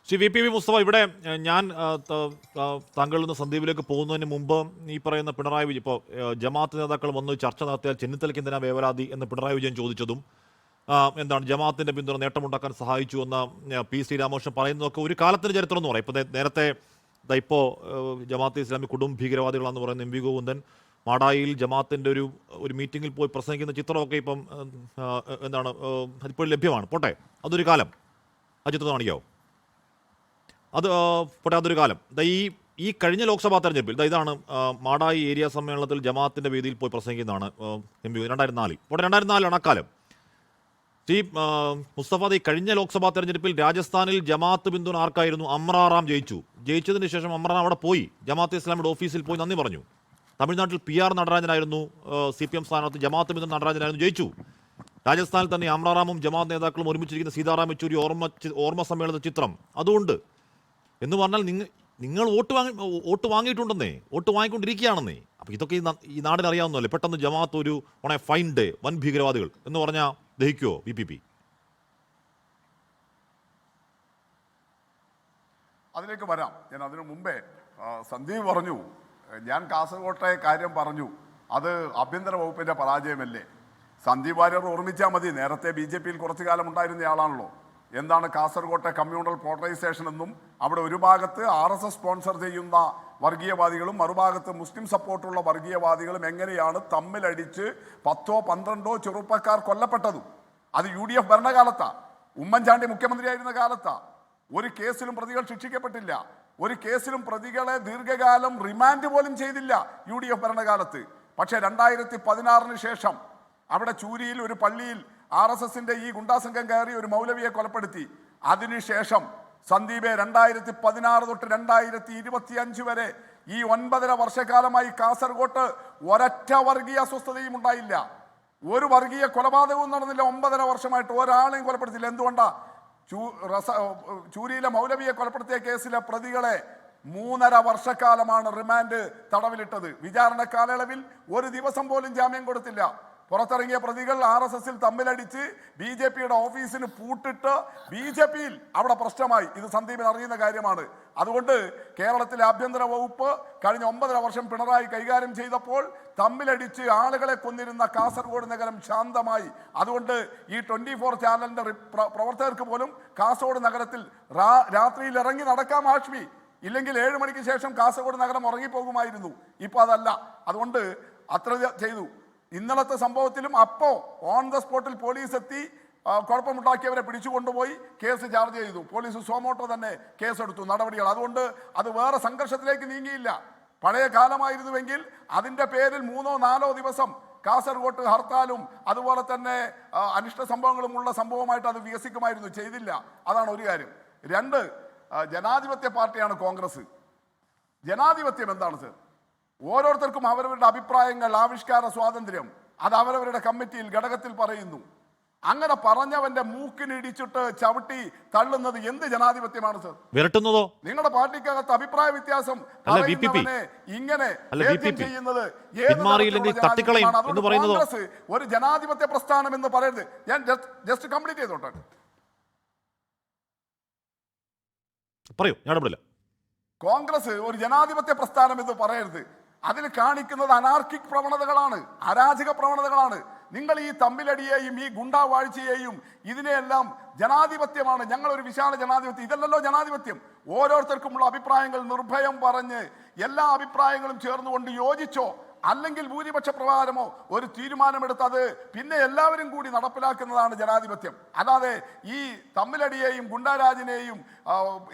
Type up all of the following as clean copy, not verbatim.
Shri V P V Mustafa, ഇവിടെ ഞാൻ താങ്കളിൽ നിന്ന് സന്ദീപിലേക്ക് പോകുന്നതിന് മുമ്പ് ഈ പറയുന്ന പിണറായി വിജയൻ ഇപ്പോൾ ജമാഅത്ത് നേതാക്കൾ വന്ന് ചർച്ച നടത്തിയാൽ ചെന്നിത്തലയ്ക്ക് എന്തിനാ വേവലാതി എന്ന് പിണറായി വിജയൻ ചോദിച്ചതും എന്താണ് ജമാഅത്തിന്റെ പിന്തുണ നേട്ടമുണ്ടാക്കാൻ സഹായിച്ചു എന്ന പി ശ്രീരാമകൃഷ്ണൻ പറയുന്നതൊക്കെ ഒരു കാലത്തിന് ചരിത്രം എന്ന് പറയും. ഇപ്പോൾ നേരത്തെ ഇപ്പോൾ ജമാഅത്തെ ഇസ്ലാമി കുടുംബ ഭീകരവാദികളാണെന്ന് പറയുന്ന എം വി ഗോവിന്ദൻ മാടായിൽ ജമാഅത്തിൻ്റെ ഒരു മീറ്റിങ്ങിൽ പോയി പ്രസംഗിക്കുന്ന ചിത്രമൊക്കെ ഇപ്പം എന്താണ് ഇപ്പോൾ ലഭ്യമാണ്. പോട്ടെ, അതൊരു കാലം. ആ ചിത്രം കാണിക്കാവോ? അത് പോട്ടെ, അതൊരു കാലം. ഈ കഴിഞ്ഞ ലോക്സഭാ തെരഞ്ഞെടുപ്പിൽ ഇതാണ് മാടായി ഏരിയ സമ്മേളനത്തിൽ ജമാഅത്തിൻ്റെ വേദിയിൽ പോയി പ്രസംഗിക്കുന്നതാണ് എം പി 2004. പോട്ടെ, 2004 അക്കാലം. ഈ മുസ്തഫ, ഈ കഴിഞ്ഞ ലോക്സഭാ തെരഞ്ഞെടുപ്പിൽ രാജസ്ഥാനിൽ ജമാഅത്ത് പിന്തുണ ആർക്കായിരുന്നു? അമ്രാറാം ജയിച്ചതിന് ശേഷം അമ്രാറാം അവിടെ പോയി ജമാഅത്തെ ഇസ്ലാമിയുടെ ഓഫീസിൽ പോയി നന്ദി പറഞ്ഞു. തമിഴ്നാട്ടിൽ PR നടരാജനായിരുന്നു CPM സ്ഥാനത്ത്, ജമാഅത്ത് പിന്തുണ നടരാജനായിരുന്നു, ജയിച്ചു. രാജസ്ഥാനിൽ തന്നെ അമ്രാറാമും ജമാഅത്ത് നേതാക്കളും ഒരുമിച്ചിരിക്കുന്ന സീതാറാം യെച്ചൂരി ഓർമ്മ സമ്മേളന ചിത്രം അതുകൊണ്ട് എന്ന് പറഞ്ഞാൽ നിങ്ങൾ വോട്ട് വാങ്ങിയിട്ടുണ്ടെന്നേ, വോട്ട് വാങ്ങിക്കൊണ്ടിരിക്കുകയാണെന്നേ. അപ്പോൾ ഇതൊക്കെ ഈ നാടിന് അറിയാവുന്നതല്ലേ. പെട്ടെന്ന് ജമാഅത്ത് ഒരു ഫൈൻ ഡേ, വൻ ഭീകരവാദികൾ എന്ന് പറഞ്ഞാൽ ദഹിക്കുമോ VPP? അതിലേക്ക് വരാം. ഞാൻ അതിനു മുമ്പേ സന്ദീപ് പറഞ്ഞു, ഞാൻ കാസർകോട്ടെ കാര്യം പറഞ്ഞു, അത് ആഭ്യന്തര വകുപ്പിൻ്റെ പരാജയമല്ലേ? സന്ദീപ് വാര്യർ ഓർമ്മിച്ചാൽ മതി, നേരത്തെ BJPയിൽ കുറച്ചു കാലം ഉണ്ടായിരുന്നയാളാണല്ലോ. എന്താണ് കാസർകോട്ടെ കമ്മ്യൂണൽ പോളറൈസേഷൻ എന്നും അവിടെ ഒരു ഭാഗത്ത് RSS സ്പോൺസർ ചെയ്യുന്ന വർഗീയവാദികളും മറുഭാഗത്ത് മുസ്ലിം സപ്പോർട്ടുള്ള വർഗീയവാദികളും എങ്ങനെയാണ് തമ്മിലടിച്ച് 10-12 ചെറുപ്പക്കാർ കൊല്ലപ്പെട്ടതും? അത് UDF ഭരണകാലത്താ, ഉമ്മൻചാണ്ടി മുഖ്യമന്ത്രിയായിരുന്ന കാലത്താ. ഒരു കേസിലും പ്രതികൾ ശിക്ഷിക്കപ്പെട്ടില്ല. ഒരു കേസിലും പ്രതികളെ ദീർഘകാലം റിമാൻഡ് പോലും ചെയ്തില്ല UDF ഭരണകാലത്ത്. പക്ഷേ 2016 ശേഷം അവിടെ ചൂരിയിൽ ഒരു പള്ളിയിൽ RSSന്റെ ഈ ഗുണ്ടാസംഘം കയറി ഒരു മൗലവിയെ കൊലപ്പെടുത്തി. അതിനുശേഷം സന്ദീപെ 2016 തൊട്ട് 2025 വരെ ഈ 9.5 വർഷക്കാലമായി കാസർഗോട്ട് ഒരൊറ്റ വർഗീയ അസ്വസ്ഥതയും ഉണ്ടായില്ല. ഒരു വർഗീയ കൊലപാതകവും നടന്നില്ല. 9.5 വർഷമായിട്ട് ഒരാളെയും കൊലപ്പെടുത്തില്ല. എന്തുകൊണ്ടാ? ചൂരിയിലെ മൗലവിയെ കൊലപ്പെടുത്തിയ കേസിലെ പ്രതികളെ 3.5 വർഷക്കാലമാണ് റിമാൻഡ് തടവിലിട്ടത്. വിചാരണ കാലയളവിൽ ഒരു ദിവസം പോലും ജാമ്യം കൊടുത്തില്ല. പുറത്തിറങ്ങിയ പ്രതികൾ RSSൽ തമ്മിലടിച്ച് BJPയുടെ ഓഫീസിന് പൂട്ടിട്ട് BJPയിൽ അവിടെ പ്രശ്നമായി. ഇത് സന്ദീപിന് അറിയുന്ന കാര്യമാണ്. അതുകൊണ്ട് കേരളത്തിലെ ആഭ്യന്തര വകുപ്പ് കഴിഞ്ഞ 9.5 വർഷം പിണറായി കൈകാര്യം ചെയ്തപ്പോൾ തമ്മിലടിച്ച് ആളുകളെ കൊന്നിരുന്ന കാസർഗോഡ് നഗരം ശാന്തമായി. അതുകൊണ്ട് ഈ 24 ചാനലിന്റെ പ്രവർത്തകർക്ക് പോലും കാസർഗോഡ് നഗരത്തിൽ രാത്രിയിൽ ഇറങ്ങി നടക്കാം ഹാഷ്മി. ഇല്ലെങ്കിൽ 7 മണിക്ക് ശേഷം കാസർഗോഡ് നഗരം ഉറങ്ങിപ്പോകുമായിരുന്നു. ഇപ്പോൾ അതല്ല. അതുകൊണ്ട് അത്ര ചെയ്തു. ഇന്നലത്തെ സംഭവത്തിലും ഓൺ ദ സ്പോട്ടിൽ പോലീസ് എത്തി കുഴപ്പമുണ്ടാക്കിയവരെ പിടിച്ചുകൊണ്ടുപോയി കേസ് ചാർജ് ചെയ്തു. പോലീസ് സോമോട്ടോ തന്നെ കേസെടുത്തു, നടപടികൾ. അതുകൊണ്ട് അത് വേറെ സംഘർഷത്തിലേക്ക് നീങ്ങിയില്ല. പഴയ കാലമായിരുന്നുവെങ്കിൽ അതിൻ്റെ പേരിൽ 3-4 ദിവസം കാസർഗോട്ട് ഹർത്താലും അതുപോലെ തന്നെ അനിഷ്ട സംഭവങ്ങളുമുള്ള സംഭവമായിട്ട് അത് വികസിക്കുമായിരുന്നു. ചെയ്തില്ല. അതാണ് ഒരു കാര്യം. 2, ജനാധിപത്യ പാർട്ടിയാണ് കോൺഗ്രസ്. ജനാധിപത്യം എന്താണ് സർ? ഓരോരുത്തർക്കും അവരവരുടെ അഭിപ്രായങ്ങൾ, ആവിഷ്കാര സ്വാതന്ത്ര്യം, അത് അവരവരുടെ കമ്മിറ്റിയിൽ ഘടകത്തിൽ പറയുന്നു. അങ്ങനെ പറഞ്ഞവന്റെ മൂക്കിനിടിച്ചിട്ട് ചവിട്ടി തള്ളുന്നത് എന്ത് ജനാധിപത്യമാണ് സർ? വിരട്ടുന്നതോ? നിങ്ങളുടെ പാർട്ടിക്കകത്ത് അഭിപ്രായ വ്യത്യാസം ഇങ്ങനെ ചെയ്യുന്നത് കോൺഗ്രസ് ഒരു ജനാധിപത്യ പ്രസ്ഥാനം എന്ന് പറയരുത്. ഞാൻ ജസ്റ്റ് കംപ്ലീറ്റ് ചെയ്തോട്ടെ. പറയൂ, ഞാൻ ഇടപെടില്ല. കോൺഗ്രസ് ഒരു ജനാധിപത്യ പ്രസ്ഥാനം എന്ന് പറയരുത്. അതിൽ കാണിക്കുന്നത് അനാർക്കിക് പ്രവണതകളാണ്, അരാജക പ്രവണതകളാണ്. നിങ്ങൾ ഈ തമ്മിലടിയെയും ഈ ഗുണ്ടാവാഴ്ചയെയും ഇതിനെയെല്ലാം ജനാധിപത്യമാണ്, ഞങ്ങളൊരു വിശാല ജനാധിപത്യം, ഇതല്ലല്ലോ ജനാധിപത്യം. ഓരോരുത്തർക്കുമുള്ള അഭിപ്രായങ്ങൾ നിർഭയം പറഞ്ഞ് എല്ലാ അഭിപ്രായങ്ങളും ചേർന്നുകൊണ്ട് യോജിച്ചോ അല്ലെങ്കിൽ ഭൂരിപക്ഷ പ്രകാരമോ ഒരു തീരുമാനമെടുത്തത് പിന്നെ എല്ലാവരും കൂടി നടപ്പിലാക്കുന്നതാണ് ജനാധിപത്യം. അല്ലാതെ ഈ തമ്മിലടിയെയും ഗുണ്ടാരാജിനെയും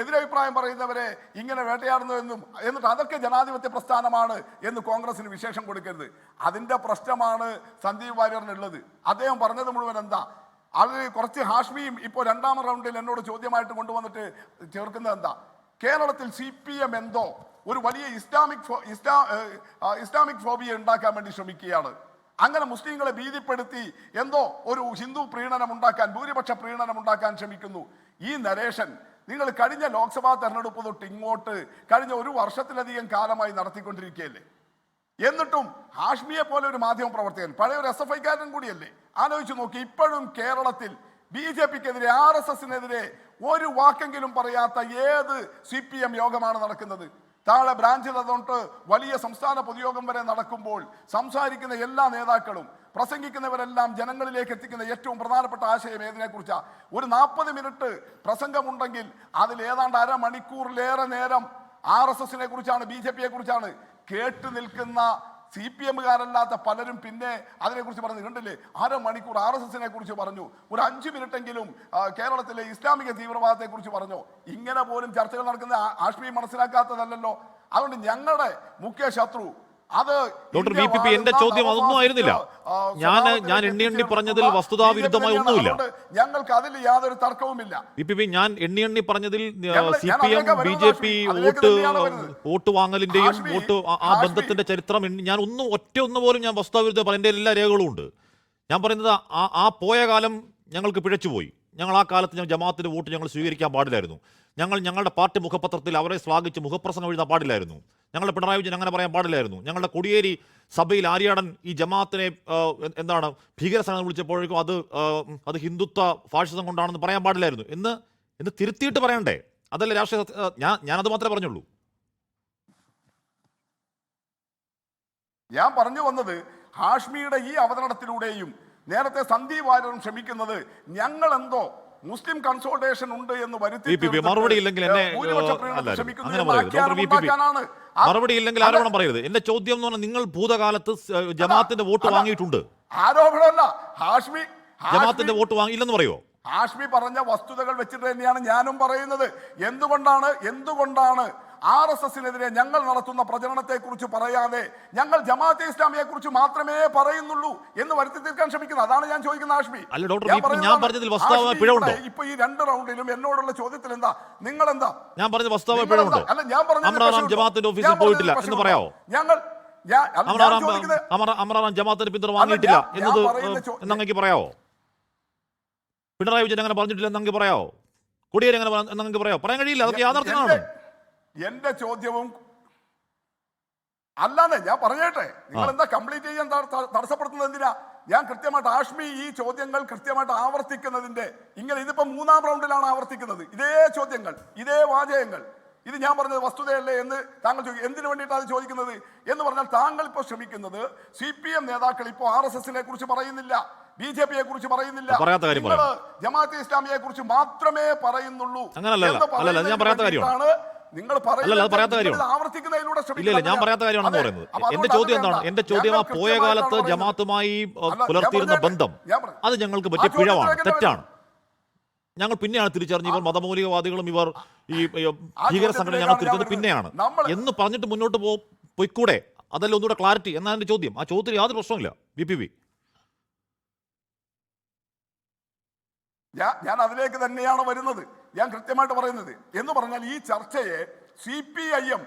എതിരഭിപ്രായം പറയുന്നവരെ ഇങ്ങനെ വേട്ടയാടുന്നതെന്നും എന്നിട്ട് അതൊക്കെ ജനാധിപത്യ പ്രസ്ഥാനമാണ് എന്ന് കോൺഗ്രസിന് വിശേഷം കൊടുക്കരുത്. അതിൻ്റെ പ്രശ്നമാണ് സന്ദീപ് വാര്യറിനുള്ളത്. അദ്ദേഹം പറഞ്ഞത് മുഴുവൻ എന്താ? അത് കുറച്ച് ഹാഷ്മിയും ഇപ്പോൾ 2ാം റൗണ്ടിൽ എന്നോട് ചോദ്യമായിട്ട് കൊണ്ടുവന്നിട്ട് ചേർക്കുന്നത് എന്താ? കേരളത്തിൽ CPM എന്തോ ഒരു വലിയ ഇസ്ലാമിക് ഫോബിയ ഉണ്ടാക്കാൻ വേണ്ടി ശ്രമിക്കുകയാണ്. അങ്ങനെ മുസ്ലിങ്ങളെ ഭീതിപ്പെടുത്തി എന്തോ ഒരു ഹിന്ദു പ്രീണനം ഉണ്ടാക്കാൻ, ഭൂരിപക്ഷ പ്രീണനം ഉണ്ടാക്കാൻ ശ്രമിക്കുന്നു. ഈ നരേഷൻ നിങ്ങൾ കഴിഞ്ഞ ലോക്സഭാ തെരഞ്ഞെടുപ്പ് തൊട്ട് ഇങ്ങോട്ട് കഴിഞ്ഞ 1 വർഷത്തിലധികം കാലമായി നടത്തിക്കൊണ്ടിരിക്കുകയല്ലേ? എന്നിട്ടും ഹാഷ്മിയെ പോലെ ഒരു മാധ്യമ പ്രവർത്തകൻ, പഴയ ഒരു SFI-കാരൻ കൂടിയല്ലേ? ആലോചിച്ച് നോക്കി, ഇപ്പോഴും കേരളത്തിൽ BJPക്കെതിരെ RSSനെതിരെ ഒരു വാക്കെങ്കിലും പറയാത്ത ഏത് CPM യോഗമാണ് നടക്കുന്നത്? താഴെ ബ്രാഞ്ചിൽ അതുകൊണ്ട് വലിയ സംസ്ഥാന പൊതുയോഗം വരെ നടക്കുമ്പോൾ സംസാരിക്കുന്ന എല്ലാ നേതാക്കളും പ്രസംഗിക്കുന്നവരെല്ലാം ജനങ്ങളിലേക്ക് എത്തിക്കുന്ന ഏറ്റവും പ്രധാനപ്പെട്ട ആശയം ഏതിനെക്കുറിച്ചാണ്? ഒരു 40 മിനിറ്റ് പ്രസംഗമുണ്ടെങ്കിൽ അതിൽ ഏതാണ്ട് അരമണിക്കൂറിലേറെ നേരം RSSനെ കുറിച്ചാണ്, BJPയെ കുറിച്ചാണ്. കേട്ടു നിൽക്കുന്ന CPMകാരല്ലാത്ത പലരും പിന്നെ അതിനെക്കുറിച്ച് പറഞ്ഞു. കണ്ടില്ലേ, അരമണിക്കൂർ RSSനെ കുറിച്ച് പറഞ്ഞു, ഒരു 5 മിനിറ്റെങ്കിലും കേരളത്തിലെ ഇസ്ലാമിക തീവ്രവാദത്തെ കുറിച്ച് പറഞ്ഞു. ഇങ്ങനെ പോലും ചർച്ചകൾ നടക്കുന്ന ആഷ്മി മനസ്സിലാക്കാത്തതല്ലോ. അതുകൊണ്ട് ഞങ്ങളുടെ മുഖ്യ ശത്രു അത് ഡോക്ടർ VPP, എന്റെ ചോദ്യം അതൊന്നും ആയിരുന്നില്ല. ഞാൻ എണ്ണി പറഞ്ഞതിൽ വസ്തുതാവിരുദ്ധമായി ഒന്നുമില്ല. ഞങ്ങൾക്ക് അതിൽ യാതൊരു തർക്കവുമില്ല. VPP, ഞാൻ എണ്ണി പറഞ്ഞതിൽ CPM BJP വോട്ട് വാങ്ങലിന്റെയും വോട്ട് ആ ബന്ധത്തിന്റെ ചരിത്രം ഞാൻ ഒന്നും പോലും ഞാൻ വസ്തുതാവിരുദ്ധ എന്റെ എല്ലാ രേഖകളും ഉണ്ട്. ഞാൻ പറയുന്നത് ആ പോയ കാലം ഞങ്ങൾക്ക് പിഴച്ചുപോയി. ഞങ്ങൾ ആ കാലത്ത് ജമാഅത്തിന്റെ വോട്ട് ഞങ്ങൾ സ്വീകരിക്കാൻ പാടില്ലായിരുന്നു. ഞങ്ങളുടെ പാർട്ടി മുഖപത്രത്തിൽ അവരെ ശ്ലാഘിച്ച് മുഖപ്രസംഗം എഴുതാൻ പാടില്ലായിരുന്നു. ഞങ്ങളുടെ പിണറായി വിജയൻ അങ്ങനെ പറയാൻ പാടില്ലായിരുന്നു. ഞങ്ങളുടെ കൊടിയേരി സഭയിൽ ആര്യാടൻ ഈ ജമാഅത്തിനെ ഭീകര സംഘം വിളിച്ചപ്പോഴേക്കും അത് ഹിന്ദുത്വ ഫാഷിസം കൊണ്ടാണെന്ന് പറയാൻ പാടില്ലായിരുന്നു എന്ന് തിരുത്തിയിട്ട് പറയണ്ടേ? അതല്ലേ രാഷ്ട്രീയ. ഞാനത് മാത്രമേ പറഞ്ഞുള്ളൂ. ഞാൻ പറഞ്ഞു വന്നത് ഹാഷ്മിയുടെ ഈ അവതരണത്തിലൂടെയും നേരത്തെ സന്ദീപ് വാര്യരും ക്ഷമിക്കുന്നത് ഞങ്ങൾ എന്തോ മുസ്ലിം കൺസോൾട്ടേഷൻ ഉണ്ട് എന്ന് മറുപടി ഇല്ലെങ്കിൽ മറുപടി ഇല്ലെങ്കിൽ ആരോപണം പറയരുത്. എന്റെ ചോദ്യം എന്ന് പറഞ്ഞാൽ, നിങ്ങൾ ഭൂതകാലത്ത് ജമാഅത്തിന്റെ വോട്ട് വാങ്ങിയിട്ടുണ്ട്. ആരോപണമല്ല, ഹാഷ്മി ജമാഅത്തിന്റെ വോട്ട് വാങ്ങിയില്ലെന്ന് പറയോ? ഹാഷ്മി പറഞ്ഞ വസ്തുതകൾ വെച്ചിട്ട് തന്നെയാണ് ഞാനും പറയുന്നത്. എന്തുകൊണ്ടാണ് RSSനെതിരെ ഞങ്ങൾ നടത്തുന്ന പ്രചരണത്തെ കുറിച്ച് പറയാതെ ഞങ്ങൾ ജമാഅത്തെ ഇസ്ലാമിയെ കുറിച്ച് മാത്രമേ പറയുന്നുള്ളൂ എന്ന് വരുത്തി തീർക്കാൻ ശ്രമിക്കുന്നത്? അതാണ് ഞാൻ ചോദിക്കുന്ന ഹാഷ്മി. ഇപ്പൊ ഈ 2 റൗണ്ടിലും എന്നോടുള്ള ചോദ്യത്തിൽ എന്താ നിങ്ങൾ എന്താ ഞാൻ പറഞ്ഞ വസ്തുത പിഴവുണ്ട്? അല്ല, ഞാൻ പറഞ്ഞത് ജമാഅത്തിന്റെ ഓഫീസിൽ പോയിട്ടില്ല എന്ന് പറയാമോ? അമറാം ജമാഅത്തിന്റെ പിന്തുണ വാങ്ങിയിട്ടില്ല എന്നങ്ങ് പറയാവോ? പിണറായി വിജയൻ അങ്ങനെ പറഞ്ഞിട്ടില്ല എന്നങ്ങ് പറയാവോ? കൊടിയേരി അങ്ങനെ എന്നങ്ങ് പറയാവോ? പറയാൻ കഴിയില്ല. അതൊക്കെ യാഥാർത്ഥ്യമാണ്. എന്റെ ചോദ്യവും അല്ലാതെ ഞാൻ പറഞ്ഞേട്ടെ, നിങ്ങൾ എന്താ കംപ്ലീറ്റ് ചെയ്യാൻ തടസ്സപ്പെടുത്തുന്നത് എന്തിനാ? ഞാൻ കൃത്യമായിട്ട് ഹാഷ്മി ഈ ചോദ്യങ്ങൾ കൃത്യമായിട്ട് ആവർത്തിക്കുന്നതിന്റെ ഇതിപ്പോ 3-ാം റൗണ്ടിലാണ് ആവർത്തിക്കുന്നത്. ഇതേ ചോദ്യങ്ങൾ, ഇതേ വാചകങ്ങൾ. ഇത് ഞാൻ പറഞ്ഞത് വസ്തുതയല്ലേ എന്ന് താങ്കൾ ചോദിക്കും. എന്തിനു വേണ്ടിയിട്ടാണ് അത് ചോദിക്കുന്നത് എന്ന് പറഞ്ഞാൽ, താങ്കൾ ഇപ്പോൾ ശ്രമിക്കുന്നത് CPM നേതാക്കൾ ഇപ്പോൾ RSSനെ കുറിച്ച് പറയുന്നില്ല, BJPയെ കുറിച്ച് പറയുന്നില്ല, ജമാഅത്തെ ഇസ്ലാമിയെ കുറിച്ച് മാത്രമേ പറയുന്നുള്ളൂ. നിങ്ങൾ ആവർത്തിക്കുന്നതിലൂടെ ഞാൻ പറയാത്ത കാര്യമാണെന്ന് പറയുന്നത്. എന്റെ ചോദ്യം എന്താണ്? എന്റെ ചോദ്യം ആ പോയ കാലത്ത് ജമാഅത്തുമായി പുലർത്തിയിരുന്ന ബന്ധം അത് ഞങ്ങൾക്ക് പറ്റിയ പിഴവാണ്, തെറ്റാണ്. ഞങ്ങൾ പിന്നെയാണ് തിരിച്ചറിഞ്ഞ് ഇവർ മതമൗലികവാദികളും ഇവർ ഈ ഭീകര സംഘടന ഞങ്ങൾ തിരിച്ചത് പിന്നെയാണ് എന്ന് പറഞ്ഞിട്ട് മുന്നോട്ട് പോയിക്കൂടെ? അതല്ല ഒന്നുകൂടെ ക്ലാരിറ്റി എന്നാണ് എന്റെ ചോദ്യം. ആ ചോദ്യത്തിൽ യാതൊരു പ്രശ്നമില്ല. VPP, ഞാൻ അതിലേക്ക് തന്നെയാണ് വരുന്നത്. ഞാൻ കൃത്യമായിട്ട് പറയുന്നത് എന്ന് പറഞ്ഞാൽ, ഈ ചർച്ചയെ CPIM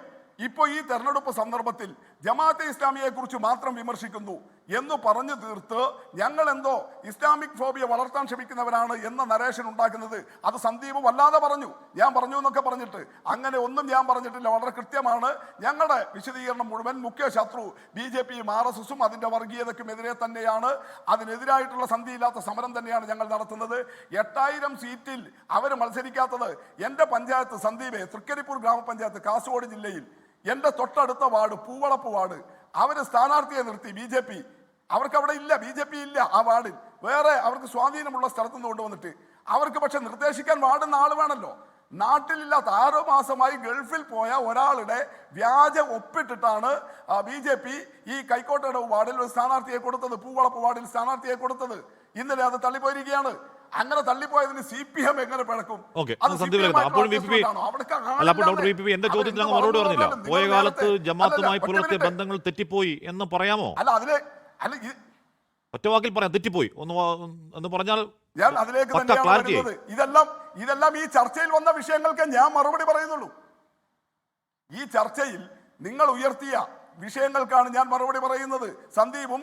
ഇപ്പോൾ ഈ തെരഞ്ഞെടുപ്പ് സന്ദർഭത്തിൽ ജമാഅത്തെ ഇസ്ലാമിയെ കുറിച്ച് മാത്രം വിമർശിക്കുന്നു എന്ന് പറഞ്ഞു തീർത്ത് ഞങ്ങൾ എന്തോ ഇസ്ലാമിക് ഫോബിയ വളർത്താൻ ശ്രമിക്കുന്നവരാണ് എന്ന നരേഷൻ ഉണ്ടാക്കുന്നത്. അത് സന്ദീപ് വല്ലാതെ പറഞ്ഞു. ഞാൻ പറഞ്ഞു എന്നൊക്കെ പറഞ്ഞിട്ട് അങ്ങനെ ഒന്നും ഞാൻ പറഞ്ഞിട്ടില്ല. വളരെ കൃത്യമാണ്. ഞങ്ങളുടെ വിശദീകരണം മുഴുവൻ മുഖ്യ ശത്രു BJPയും RSSും അതിൻ്റെ വർഗീയതയ്ക്കുമെതിരെ തന്നെയാണ്. അതിനെതിരായിട്ടുള്ള സന്ധിയില്ലാത്ത സമരം തന്നെയാണ് ഞങ്ങൾ നടത്തുന്നത്. 8000 സീറ്റിൽ അവർ മത്സരിക്കാത്തത് എൻ്റെ പഞ്ചായത്ത് സന്ദീപ് തൃക്കരിപ്പൂർ ഗ്രാമപഞ്ചായത്ത് കാസർഗോഡ് ജില്ലയിൽ എൻ്റെ തൊട്ടടുത്ത വാർഡ് പൂവളപ്പ് വാർഡ് അവർ സ്ഥാനാർത്ഥിയെ നിർത്തി. BJP അവർക്ക് അവിടെ ഇല്ല, BJP ഇല്ല ആ വാർഡിൽ. വേറെ അവർക്ക് സ്വാധീനമുള്ള സ്ഥലത്ത് നിന്ന് കൊണ്ടുവന്നിട്ട് അവർക്ക് പക്ഷെ നിർദ്ദേശിക്കാൻ വാർഡുന്ന ആൾ വേണമല്ലോ. നാട്ടിലില്ലാത്ത 6 മാസമായി ഗൾഫിൽ പോയ ഒരാളുടെ വ്യാജ ഒപ്പിട്ടിട്ടാണ് BJP ഈ കൈക്കോട്ടയുടെ വാർഡിൽ ഒരു സ്ഥാനാർത്ഥിയെ കൊടുത്തത്, പൂവളപ്പ് വാർഡിൽ സ്ഥാനാർത്ഥിയെ കൊടുത്തത്. ഇന്നലെ അത് തള്ളിപ്പോയിരിക്കുകയാണ്. അങ്ങനെ തള്ളിപ്പോയതിന് CPM എങ്ങനെ പിഴക്കും? എന്റെ ചോദ്യത്തിന് മറുപടി പറഞ്ഞില്ല. പോയ കാലത്ത് ജമാഅത്തുമായി പുലർത്തിയ ബന്ധങ്ങൾ തെറ്റിപ്പോയി എന്ന് പറയാമോ? അല്ല, അതിലെ ഒറ്റ വാക്കിൽ പറയാം, തെറ്റിപ്പോയി എന്ന് പറഞ്ഞാൽ ഞാൻ അതിലേക്ക് തന്നെയാണ് വരുന്നത്. ഇതെല്ലാം ഈ ചർച്ചയിൽ വന്ന വിഷയങ്ങൾക്ക് ഞാൻ മറുപടി പറയുന്നുള്ളൂ. ഈ ചർച്ചയിൽ നിങ്ങൾ ഉയർത്തിയ വിഷയങ്ങൾക്കാണ് ഞാൻ മറുപടി പറയുന്നത്. സന്ദീപും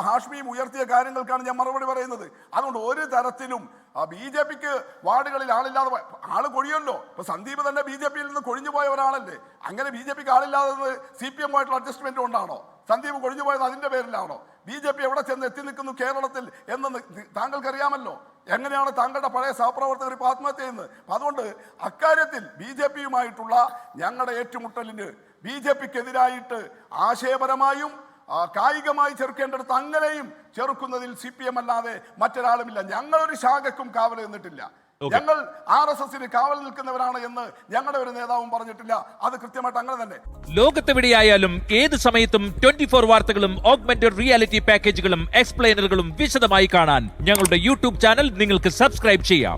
ഹാഷ്മിയും ഉയർത്തിയ കാര്യങ്ങൾക്കാണ് ഞാൻ മറുപടി പറയുന്നത്. അതുകൊണ്ട് ഒരു തരത്തിലും BJPക്ക് വാർഡുകളിൽ ആളില്ലാതെ ആള് കൊഴിയല്ലോ. ഇപ്പൊ സന്ദീപ് തന്നെ BJPയിൽ നിന്ന് കൊഴിഞ്ഞു പോയ ഒരാളല്ലേ. അങ്ങനെ BJPക്ക് ആളില്ലാതെ CPM-ആയിട്ടുള്ള അഡ്ജസ്റ്റ്മെന്റ് കൊണ്ടാണോ സന്ദീപ് കൊഴിഞ്ഞു പോയത്? അതിന്റെ പേരിലാണോ? BJP എവിടെ ചെന്ന് എത്തി നിൽക്കുന്നു കേരളത്തിൽ എന്ന് താങ്കൾക്കറിയാമല്ലോ. എങ്ങനെയാണ് താങ്കളുടെ പഴയ സഹപ്രവർത്തകർ ഇപ്പോൾ ആത്മഹത്യ ചെയ്യുന്നത്? അതുകൊണ്ട് അക്കാര്യത്തിൽ BJP-യുമായിട്ടുള്ള ഞങ്ങളുടെ ഏറ്റുമുട്ടലിന് BJP-ക്കെതിരായിട്ട് ആശയപരമായും കായികമായി ചെറുക്കേണ്ടടുത്ത് അങ്ങനെയും ചെറുക്കുന്നതിൽ CPM അല്ലാതെ മറ്റൊരാളുമില്ല. ഞങ്ങളൊരു ശാഖയ്ക്കും കാവൽ നിന്നിട്ടില്ല. ഞങ്ങൾ RSSന് കാവൽ നിൽക്കുന്നവരാണ് എന്ന് ഞങ്ങളുടെ ഒരു നേതാവും പറഞ്ഞിട്ടില്ല. അത് കൃത്യമായിട്ട് അങ്ങനെ തന്നെ. ലോകത്തെവിടെയായാലും ഏത് സമയത്തും 24 വാർത്തകളും ഓഗ്മെന്റഡ് റിയാലിറ്റി പാക്കേജുകളും എക്സ്പ്ലെയിനറുകളും വിശദമായി കാണാൻ ഞങ്ങളുടെ YouTube ചാനൽ നിങ്ങൾക്ക് സബ്സ്ക്രൈബ് ചെയ്യാം.